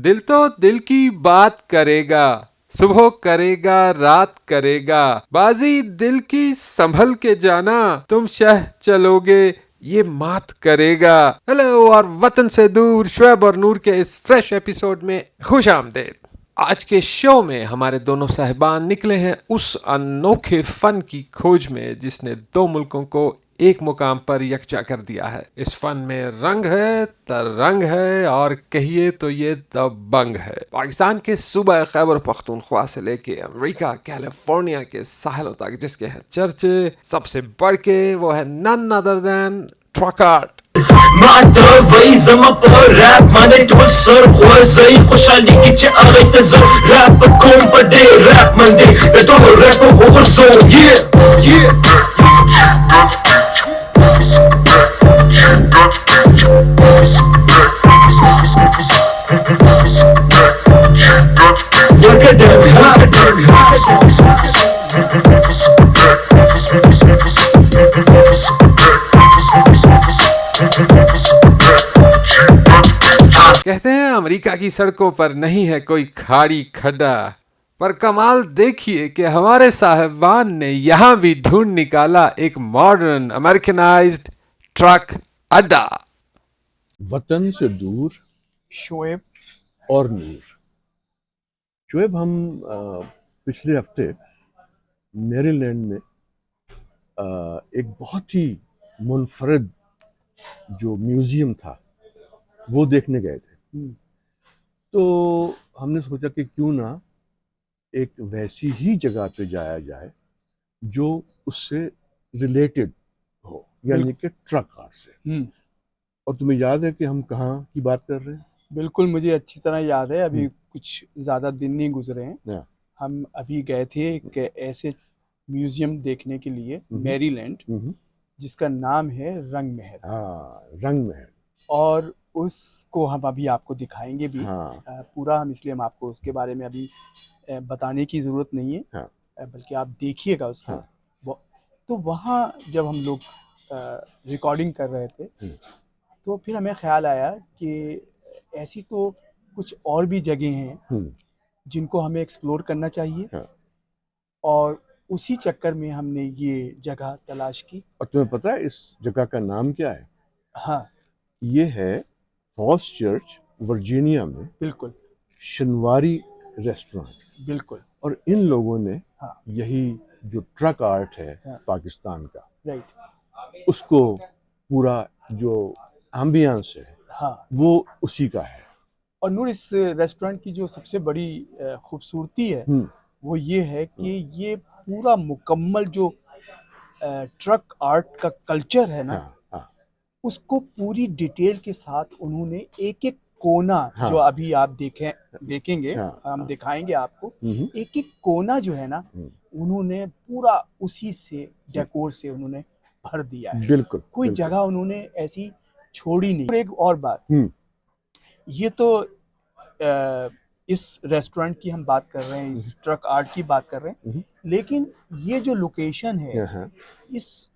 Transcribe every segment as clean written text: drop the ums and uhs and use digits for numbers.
दिल तो दिल की बात करेगा, सुबह करेगा रात करेगा, बाजी दिल की संभल के जाना, तुम शह चलोगे ये मात करेगा। हेलो और वतन से दूर शुएब और नूर के इस फ्रेश एपिसोड में खुश आमदेद। आज के शो में हमारे दोनों साहिबान निकले हैं उस अनोखे फन की खोज में जिसने दो मुल्कों को एक मुकाम पर यकजा कर दिया है। इस फन में रंग है, तरंग है और कहिए तो ये दबंग है। पाकिस्तान के सूबा खैबर पख्तूनख्वा से लेके अमेरिका कैलिफोर्निया के साहिलों तक जिसके हैं चर्चे, सबसे बढ़ के वो है none other than truck art. Matter ways I'm up for rap Mane tol sir khwazai khoshali ki cha agay tazar Rap kon pa day rap mande Beto rap over so yeah Work it down hard कहते हैं America की सड़कों पर नहीं है कोई खाड़ी खड्डा, पर कमाल देखिए कि हमारे साहिबान ने यहाँ भी ढूंढ निकाला एक मॉडर्न अमेरिकनाइज्ड ट्रक अड्डा। वतन से दूर शोएब और नूर। शोएब, हम पिछले हफ्ते मैरीलैंड में एक बहुत ही मुनफरद जो म्यूजियम था वो देखने गए थे। तो हमने सोचा कि क्यों ना एक वैसी ही जगह पे जाया जाए जो उससे रिलेटेड हो, यानी कि ट्रक आर्ट से। और तुम्हें याद है कि हम कहाँ की बात कर रहे हैं? बिल्कुल, मुझे अच्छी तरह याद है। अभी कुछ ज़्यादा दिन नहीं गुजरे हैं, हम अभी गए थे एक ऐसे म्यूजियम देखने के लिए मैरीलैंड, जिसका नाम है रंग महल। हाँ, रंग महल। और उसको हम अभी आपको दिखाएंगे भी। हाँ। पूरा हम आपको उसके बारे में अभी बताने की ज़रूरत नहीं है। हाँ। बल्कि आप देखिएगा उसको। हाँ। तो वहाँ जब हम लोग रिकॉर्डिंग कर रहे थे तो फिर हमें ख्याल आया कि ऐसी तो कुछ और भी जगह हैं जिनको हमें एक्सप्लोर करना चाहिए। हाँ। और उसी चक्कर में हमने ये जगह तलाश की। और तुम्हें पता है इस जगह का नाम क्या है? हाँ, ये है फॉल्स चर्च, वर्जीनिया में। बिल्कुल शनवारी रेस्टोरेंट। बिल्कुल। और इन लोगों ने हाँ, यही जो ट्रक आर्ट है हाँ, पाकिस्तान का, राइट, उसको पूरा जो एम्बियंस है, हाँ, वो उसी का है। और नूर, इस रेस्टोरेंट की जो सबसे बड़ी खूबसूरती है वो ये है कि ये पूरा मुकम्मल जो ट्रक आर्ट का कल्चर है ना, हाँ। उसको पूरी डिटेल के साथ उन्होंने एक एक कोना, हाँ। जो अभी आप देखेंगे, हाँ। हम दिखाएंगे आपको। हम्म। एक एक कोना जो है ना, उन्होंने पूरा उसी से डेकोर से उन्होंने भर दिया है। बिल्कुल। कोई जगह उन्होंने ऐसी छोड़ी नहीं। और एक और बात, ये तो इस रेस्टोरेंट की हम बात कर रहे हैं, इस ट्रक आर्ट की बात कर रहे हैं, लेकिन ये जो लोकेशन है,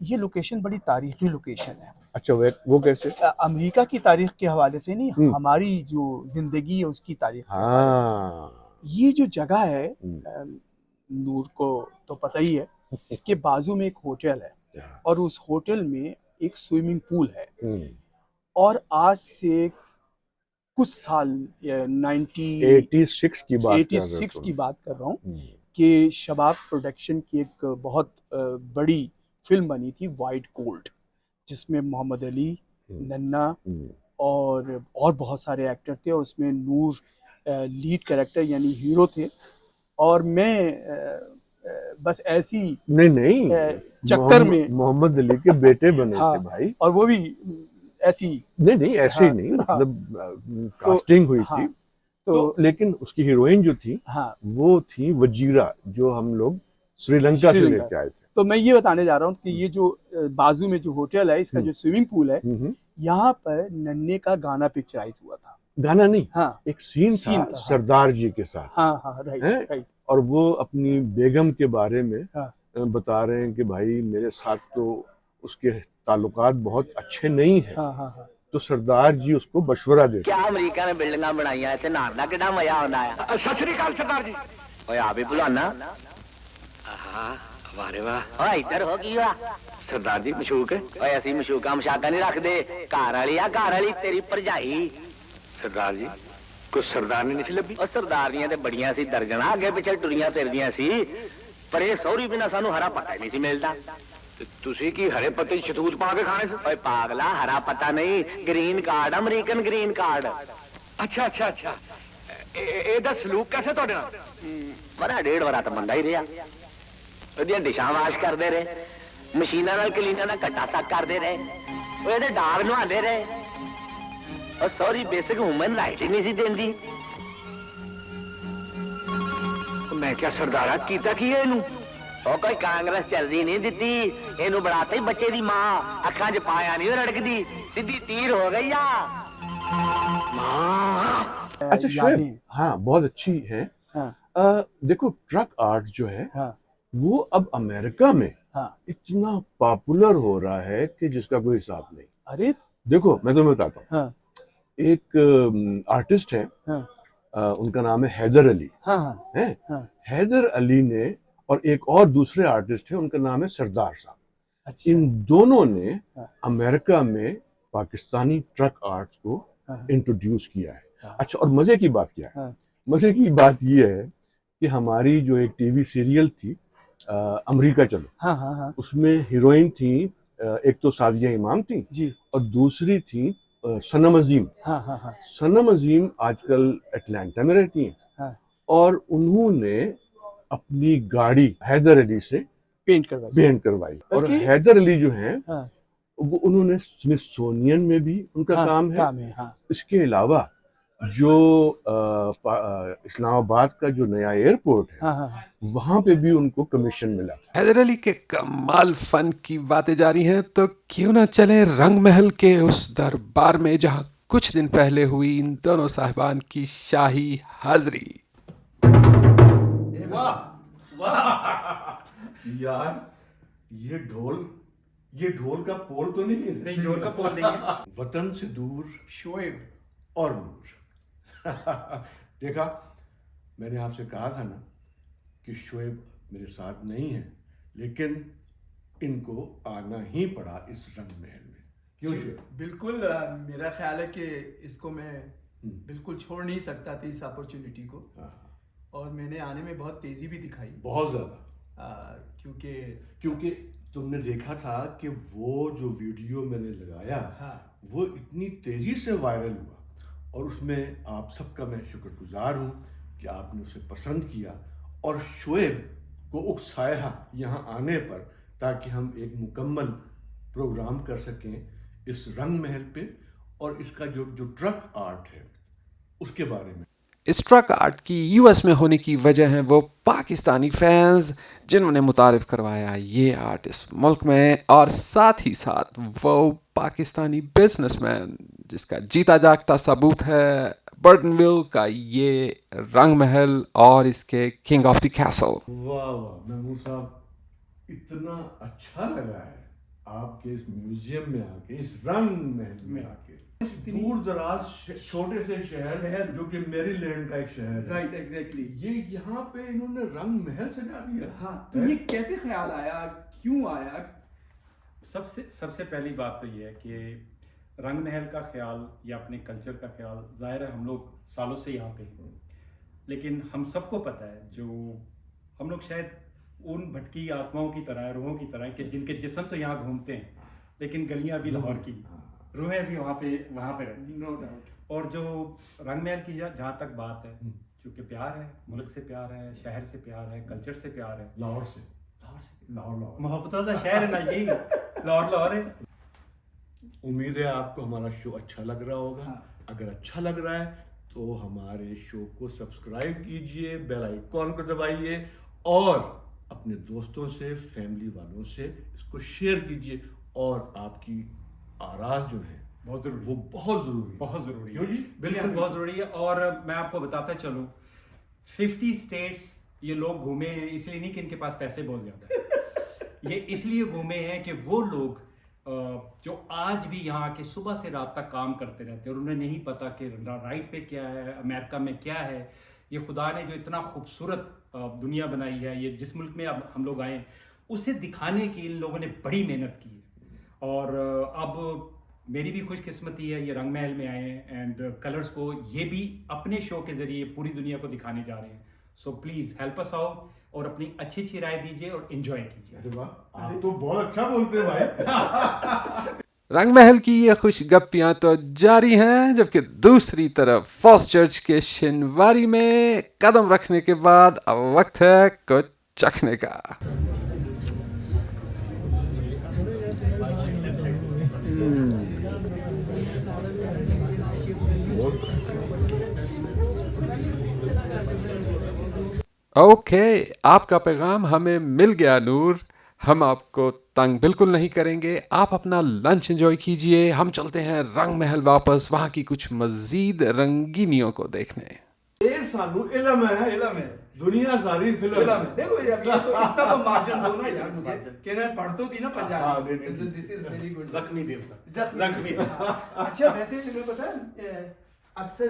ये लोकेशन बड़ी तारीखी लोकेशन है। अच्छा, वो कैसे? अमेरिका की तारीख के हवाले से नहीं, हमारी जो जिंदगी है उसकी तारीख के हवाले से। ये जो जगह है, नूर को तो पता ही है, इसके बाजू में एक होटल है और उस होटल में एक स्विमिंग पूल है। और आज से कुछ साल 86 की बात कर रहा हूँ कि शबाब प्रोडक्शन की एक बहुत बड़ी फिल्म बनी थी वाइट गोल्ड, जिसमें मोहम्मद अली, नन्ना और बहुत सारे एक्टर थे। और उसमें नूर लीड कैरेक्टर यानी हीरो थे। और मैं बस ऐसी नहीं चक्कर में मोहम्मद अली के बेटे बने थे भाई। और वो भी ऐसी नहीं ऐसे ही नहीं, मतलब कास्टिंग हुई थी। तो लेकिन उसकी हीरोइन जो थी वो थी वजीरा, जो हम लोग श्रीलंका से लेके आए थे। तो मैं ये बताने जा रहा हूँ कि ये जो बाजू में जो होटल है, इसका जो स्विमिंग पूल है, यहाँ पर नन्हे का गाना पिक्चराइज हुआ था। गाना नहीं, एक सीन था सरदार जी के साथ। राइट। और वो अपनी बेगम के बारे में बता रहे हैं कि भाई मेरे साथ तो उसके ताल्लुकात बहुत अच्छे नहीं हैं। तो सरदार जी उसको मशवरा देते। क्या अमेरिका ने बिल्डिंगां बनाईयां इत्थे नहान दा कितना मजा आंदा है। सत श्री अकाल सरदार जी। ओए आप ही भुलाना। हां वारे वाह। ओए इधर हो की हुआ सरदार जी मशूक। ओए असि मशूका मशाका नहीं रखदे, घर वाली आ घर वाली तेरी भरजाई। सरदार जी कुछ सरदारनी नहीं सी लभी। ओ सरदारनियां ते बड़ियां सी दर्जना अगे पिछे टुरियां फिरदियां सी, पर ये सौरी बिना सानू हरा पता ही नहीं सी मिलदा। तुसी की हरे पत्ते शतूत पा के खाने से? ओए पागला हरा पता नहीं, green card, American green card. अच्छा अच्छा अच्छा एदा सलूक कैसे ਤੁਹਾਡੇ ਨਾਲ? ਬੜਾ ਡੇਢ ਵਾਰਾ ਤਾਂ ਬੰਦਾ ਹੀ ਰਿਹਾ। ਉਹਦੀਆਂ ਡਿਸ਼ਾਂ ਵਾਸ਼ ਕਰਦੇ ਰਹੇ, ਮਸ਼ੀਨਾਂ ਨਾਲ ਕਲੀਨਾਂ ਨਾਲ ਘੱਟਾ ਸੱਕ ਕਰਦੇ ਰਹੇ, ਉਹ ਇਹਦੇ ਡਾਗ ਨਹਾਉਂਦੇ ਰਹੇ। ਉਹ ਸੌਰੀ ਬੇਸਿਕ ਹਿਊਮਨ ਰਾਈਟ ਹੀ ਨਹੀਂ ਸੀ ਦਿੰਦੀ। ਮੈਂ ਕਿਹਾ ਸਰਦਾਰਾ ਕੀਤਾ ਕੀ ਹੈ ਇਹਨੂੰ? ਉਹ ਕੋਈ ਕਾਂਗਰਸ ਚੱਲਦੀ ਨਹੀਂ ਦਿੱਤੀ ਇਹਨੂੰ, ਬਣਾਤਾ ਹੀ ਬੱਚੇ ਦੀ ਮਾਂ, ਅੱਖਾਂ 'ਚ ਪਾਇਆ नहीं रड़कदी, सीधी तीर हो गई या मां। अच्छा शोएब, हाँ बहुत अच्छी है। हाँ। देखो ट्रक आर्ट जो है हाँ। वो अब अमेरिका में हाँ। इतना पॉपुलर हो रहा है कि जिसका कोई हिसाब नहीं। अरे देखो मैं तुम्हें बताता हूँ। हाँ। एक आर्टिस्ट है, हाँ। उनका नाम है हैदर अली। हाँ हाँ है हाँ। हैदर अली ने और एक और दूसरे आर्टिस्ट है, उनका नाम है सरदार साहब। अच्छा। इन दोनों ने हाँ। अमेरिका में पाकिस्तानी ट्रक आर्ट को हाँ। इंट्रोड्यूस किया है। हाँ। अच्छा और मजे की बात क्या है? हाँ। मजे की बात ये है कि हमारी जो एक टीवी सीरियल थी अमेरिका चलो, हाँ हाँ हाँ उसमें हीरोइन थी, एक तो सादिया इमाम थी जी। और दूसरी थी सनम अजीम। हाँ हाँ हाँ सनम अजीम आजकल अटलांटा में रहती हैं। हाँ। और उन्होंने अपनी गाड़ी हैदर अली से पेंट करवाई। और बल्कि- हैदर अली जो हैं हाँ। वो उन्होंने स्मिथसोनियन में भी उनका हाँ, काम है। हाँ। इसके अलावा जो इस्लामाबाद का जो नया एयरपोर्ट है हाँ हाँ हाँ। वहां पे भी उनको कमीशन मिला। हैदर अली के कमाल फन की बातें जारी हैं, तो क्यों ना चले रंग महल के उस दरबार में जहां कुछ दिन पहले हुई इन दोनों साहिबान की शाही हाजिरी। यार ये ढोल का पोल तो नहीं है? नहीं जोर का पोल नहीं है। वतन से दूर शोएब और नूर। देखा, मैंने आपसे कहा था ना कि शोएब मेरे साथ नहीं है, लेकिन इनको आना ही पड़ा इस रंग महल में। क्यों शोएब? बिल्कुल मेरा ख्याल है कि इसको मैं बिल्कुल छोड़ नहीं सकता था इस अपॉर्चुनिटी को, हाँ, और मैंने आने में बहुत तेजी भी दिखाई बहुत ज्यादा। क्योंकि तुमने देखा था कि वो जो वीडियो मैंने लगाया हाँ वो इतनी तेजी से वायरल हुआ, और उसमें आप सबका मैं शुक्रगुजार हूँ कि आपने उसे पसंद किया और शोएब को उकसाया यहाँ आने पर, ताकि हम एक मुकम्मल प्रोग्राम कर सकें इस रंग महल पे और इसका जो ट्रक आर्ट है उसके बारे में। इस ट्रक आर्ट की यूएस में होने की वजह है वो पाकिस्तानी फैंस जिन्होंने मुतारिफ करवाया ये आर्ट इस मुल्क में, और साथ ही साथ वो पाकिस्तानी बिजनेसमैन जिसका जीता जागता सबूत है बर्टनविल का ये रंग महल और इसके किंग ऑफ द कैसल। वाह वाह महमूद साहब, इतना अच्छा लगा है आपके इस म्यूजियम में आके, इस रंग महल में आके। दूर दराज छोटे से शहर जो कि मैरीलैंड का एक शहर है, राइट एग्जैक्टली। ये यहाँ पे इन्होंने रंग महल सजा दिया। हाँ, तो ये कैसे ख्याल आया, क्यों आया? सबसे पहली बात तो ये है कि रंग महल का ख्याल या अपने कल्चर का ख्याल, जाहिर है हम लोग सालों से यहाँ पे हैं, लेकिन हम सबको पता है जो हम लोग शायद उन भटकी आत्माओं की तरह, रूहों की तरह कि जिनके जिस्म तो यहाँ घूमते हैं लेकिन गलियाँ भी लाहौर की, रूहें भी वहाँ पे रहती, नो डाउट। और जो रंग महल की जहाँ तक बात है, क्योंकि प्यार है, मुल्क से प्यार है, शहर से प्यार है, कल्चर से प्यार है, लाहौर से लाहौर मोहब्बत का शहर है ना जी, लाहौर है। उम्मीद है आपको हमारा शो अच्छा लग रहा होगा। हाँ। अगर अच्छा लग रहा है तो हमारे शो को सब्सक्राइब कीजिए, बेल आइकॉन को दबाइए और अपने दोस्तों से, फैमिली वालों से इसको शेयर कीजिए, और आपकी आराज जो है बहुत ज़रूरी, वो बहुत ज़रूरी है। बहुत ज़रूरी क्यों है, जी? बिल्कुल बहुत ज़रूरी है। और मैं आपको बताता चलूँ, 50 स्टेट्स ये लोग घूमे हैं, इसलिए नहीं कि इनके पास पैसे बहुत ज़्यादा है, ये इसलिए घूमे हैं कि वो लोग जो आज भी यहाँ के सुबह से रात तक काम करते रहते हैं और उन्हें नहीं पता कि राइट पे क्या है, अमेरिका में क्या है। ये खुदा ने जो इतना खूबसूरत दुनिया बनाई है, ये जिस मुल्क में अब हम लोग आए, उसे दिखाने की इन लोगों ने बड़ी मेहनत की है। और अब मेरी भी खुशकिस्मती है, ये रंग महल में आए हैं एंड कलर्स को ये भी अपने शो के जरिए पूरी दुनिया को दिखाने जा रहे हैं। So please help us out और अपनी अच्छी अच्छी राय दीजिए और एंजॉय कीजिए। अरे वाह, आप तो बहुत अच्छा बोलते हैं भाई। रंग महल की ये खुशगप्पियां तो जारी हैं, जबकि दूसरी तरफ फॉस चर्च के शिनवारी में कदम रखने के बाद अब वक्त है कुछ चखने का। ओके, आपका पैगाम हमें मिल गया नूर। हम आपको तंग बिल्कुल नहीं करेंगे, आप अपना लंच एंजॉय कीजिए। हम चलते हैं रंग महल वापस, वहाँ की कुछ मजीद रंगीनियों को देखने। ये सानू इल्म है, इल्म है। दुनिया सारी फिल्म फिल्म है। देखो ये अभी तो इतना तो मार्जिन दो ना यार मुझे कि मैं पढ़ तो दी ना Punjabi. This is very good. जख्मी देव साहब, जख्मी। अच्छा वैसे तुम्हें पता है अक्सर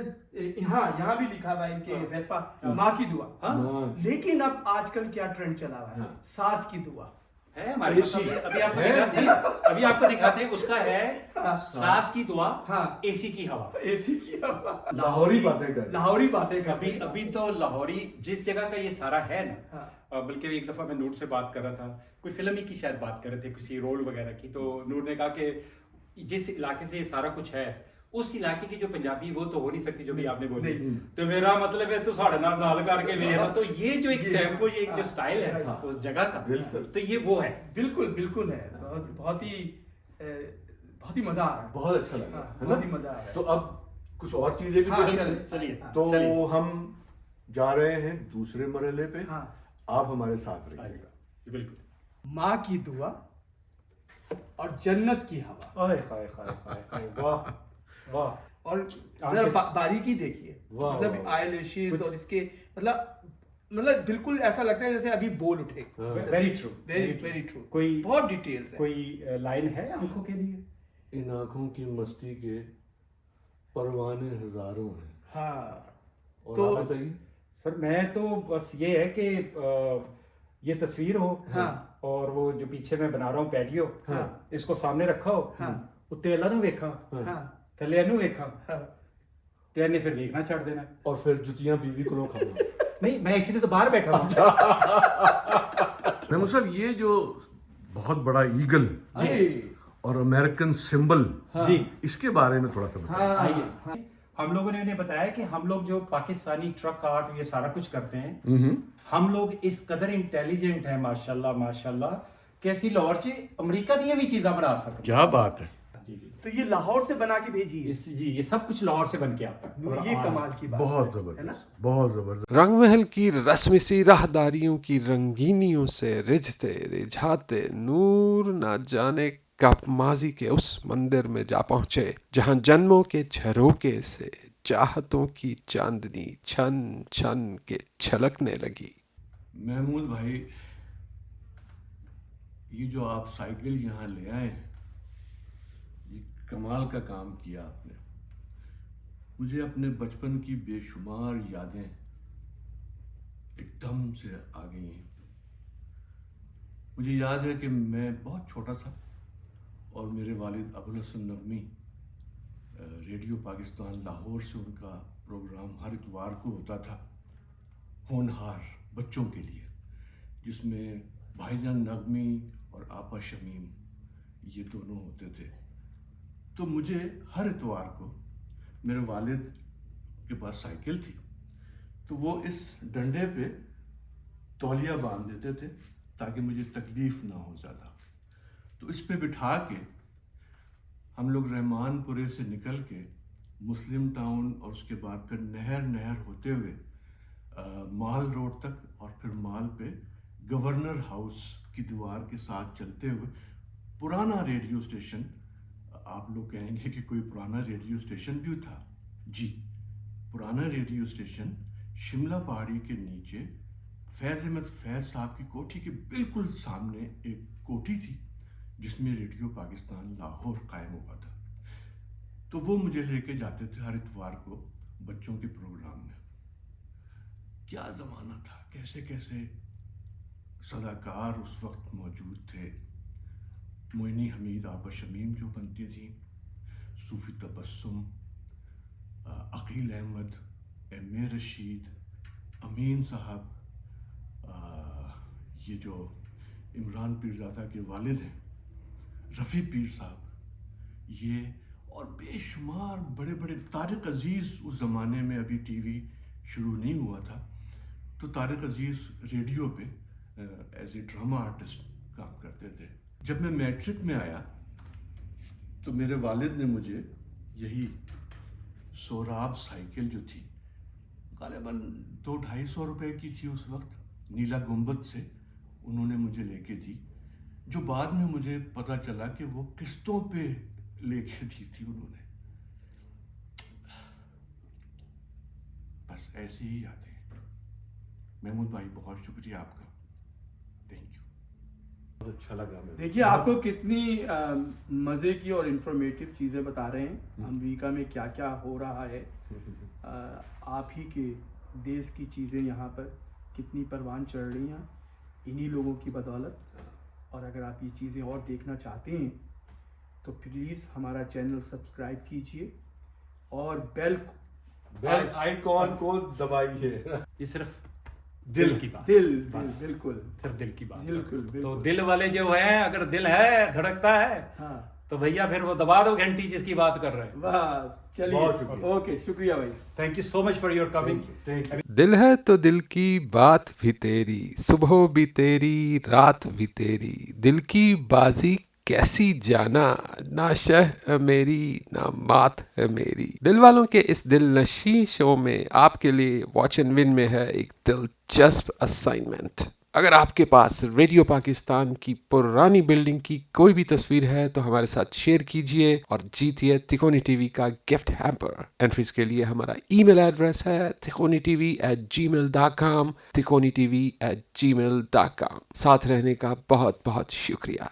यहाँ भी लिखा हुआ है इनके वेस्पा माँ की दुआ। हाँ? लेकिन अब आजकल क्या ट्रेंड चला हुआ है, सास की दुआ है हमारे पास। अभी आपको दिखाते हैं, अभी आपको दिखाते हैं। उसका है सास की दुआ, हाँ, एसी की हवा। एसी की हवा, लाहौरी बातें कर, लाहौरी बातें कर। अभी तो लाहौरी जिस जगह का ये सारा है ना, हाँ। बल्कि एक दफा मैं नूर से बात कर रहा था, कोई फिल्म ही की शायद बात कर रहे थे, किसी रोल वगैरह की। तो नूर ने कहा कि जिस इलाके से ये सारा कुछ है, उस इलाके की जो पंजाबी वो तो हो नहीं सकती जो भी आपने बोली। तो मेरा मतलब है तो साढ़े नाल करके मेरा तो ये जो एक टेम्पो, ये एक जो स्टाइल है उस जगह का, तो ये वो है। बिल्कुल बिल्कुल है। बहुत ही मजा आ रहा है, बहुत अच्छा लगा, बहुत ही मजा आ रहा है। तो अब कुछ और चीजें भी चलिए तो हम जा रहे हैं दूसरे मरहले पे। हाँ। आप हमारे साथ रहिएगा। बिल्कुल। माँ की दुआ और जन्नत की हवा। वाह वाह। और जरा बारीकी देखिए, वाह, मतलब वाह। आईलैशेस और इसके मतलब बिल्कुल ऐसा लगता है जैसे अभी बोल उठे। Very true, very true. कोई बहुत डिटेल्स है। कोई लाइन है आंखों के लिए? इन आंखों की मस्ती के परवाने हजारों हैं। हाँ और तो आप बताइए सर, मैं तो बस ये है कि ये तस्वीर हो, हाँ, और वो जो पीछे मैं बना रहा हूँ पैडियो, हाँ, इसको सामने रखा हो, हाँ, उत्ते अल्लाह नु वेखा, हाँ, थल्ले एनू वेखा, हाँ। ते ने फिर देखना छाड़ देना। और फिर जुतियां बीवी को खाना। नहीं, मैं इसीलिए तो बाहर बैठा हूँ। मेमू साहब, ये जो बहुत बड़ा ईगल और अमेरिकन सिंबल, जी, इसके बारे में थोड़ा सा बताइए। आइए। हम लोगों ने उन्हें बताया कि हम लोग जो पाकिस्तानी ट्रक आर्ट ये सारा कुछ करते हैं, हम लोग इस कदर इंटेलिजेंट हैं माशाल्लाह माशाल्लाह, कैसी लाहौर से अमेरिका दी भी चीज़ा बना सकते। क्या बात है। जी जी तो ये लाहौर से बना के भेजी है। जी, ये सब कुछ लाहौर से बन के आता है। ये कमाल की बात बहुत है ना? जबरदस्त, बहुत जबरदस्त। रंग महल की रस्म सी राहदारियों की रंगीनियों से रिझते रिझाते नूर ना जाने कब माजी के उस मंदिर में जा पहुंचे, जहां जन्मों के झरोके से चाहतों की चांदनी छन छन के छलकने लगी। महमूद भाई, ये जो आप साइकिल यहाँ ले आए, ये कमाल का काम किया आपने। मुझे अपने बचपन की बेशुमार यादें एकदम से आ गई हैं। मुझे याद है कि मैं बहुत छोटा था और मेरे वालिद अबुल हसन नगमी रेडियो पाकिस्तान लाहौर से उनका प्रोग्राम हर इतवार को होता था, होनहार बच्चों के लिए, जिसमें भाईजान नगमी और आपा शमीम ये दोनों होते थे। तो मुझे हर इतवार को मेरे वालिद के पास साइकिल थी, तो वो इस डंडे पे तौलिया बांध देते थे ताकि मुझे तकलीफ ना हो ज़्यादा। तो इस पे बिठा के हम लोग रहमानपुरे से निकल के मुस्लिम टाउन और उसके बाद फिर नहर होते हुए माल रोड तक और फिर माल पे गवर्नर हाउस की दीवार के साथ चलते हुए पुराना रेडियो स्टेशन, आप लोग कहेंगे कि कोई पुराना रेडियो स्टेशन भी था। जी, पुराना रेडियो स्टेशन शिमला पहाड़ी के नीचे फैज़ अहमद फैज़ साहब की कोठी के बिल्कुल सामने एक कोठी थी, जिसमें रेडियो पाकिस्तान लाहौर कायम हुआ था। तो वो मुझे लेके जाते थे हर इतवार को बच्चों के प्रोग्राम में। क्या ज़माना था, कैसे कैसे सदाकार उस वक्त मौजूद थे। मोइनी हमीद, आबा शमीम जो बनती थी, सूफी तबस्सुम, अकील अहमद, एम ए रशीद, अमीन साहब, ये जो इमरान पीरज़ादा के वालिद हैं, रफ़ी पीर साहब, ये और बेशुमार बड़े बड़े। तारिक अजीज़ उस ज़माने में अभी टीवी शुरू नहीं हुआ था, तो तारिक अजीज़ रेडियो पे एज ए ड्रामा आर्टिस्ट काम करते थे। जब मैं मैट्रिक में आया तो मेरे वालिद ने मुझे यही सोराब साइकिल जो थी, गालिबन 200-250 रुपए की थी उस वक्त, नीला गुंबद से उन्होंने मुझे लेके दी, जो बाद में मुझे पता चला कि वो किस्तों पे लेके दी थी उन्होंने। बस ऐसी ही यादें। महमूद भाई, बहुत शुक्रिया आपका, थैंक यू। बहुत अच्छा लगा मुझे। देखिए आपको कितनी मज़े की और इन्फॉर्मेटिव चीज़ें बता रहे हैं, अमेरिका में क्या क्या हो रहा है। आप ही के देश की चीज़ें यहाँ पर कितनी परवान चढ़ रही हैं इन्हीं लोगों की बदौलत। और अगर आप ये चीज़ें और देखना चाहते हैं तो प्लीज़ हमारा चैनल सब्सक्राइब कीजिए और बेल आइकॉन को दबाइए। ये सिर्फ दिल की बात, दिल बस। बिल्कुल सिर्फ दिल की बात। बिल्कुल तो बिल्कुल। दिल वाले जो हैं, अगर दिल है, धड़कता है, हाँ तो भैया फिर वो दबा दो घंटी जिसकी बात कर रहे हैं। बस चलिए, बहुत शुक्रिया। ओके, शुक्रिया भाई। Thank you so much for your coming. Thank you. दिल है तो दिल की बात भी तेरी, सुबह भी तेरी, रात भी तेरी, दिल की बाजी कैसी जाना, ना शह मेरी ना मात है मेरी। दिल वालों के इस दिल नशी शो में आपके लिए वॉच एंड विन में है एक दिलचस्प असाइनमेंट। अगर आपके पास रेडियो पाकिस्तान की पुरानी बिल्डिंग की कोई भी तस्वीर है तो हमारे साथ शेयर कीजिए और जीतिए तिकोनी टीवी का गिफ्ट हैम्पर। एंट्रीज के लिए हमारा ईमेल एड्रेस है tikonitv@gmail.com, tikonitv@gmail.com। साथ रहने का बहुत बहुत शुक्रिया।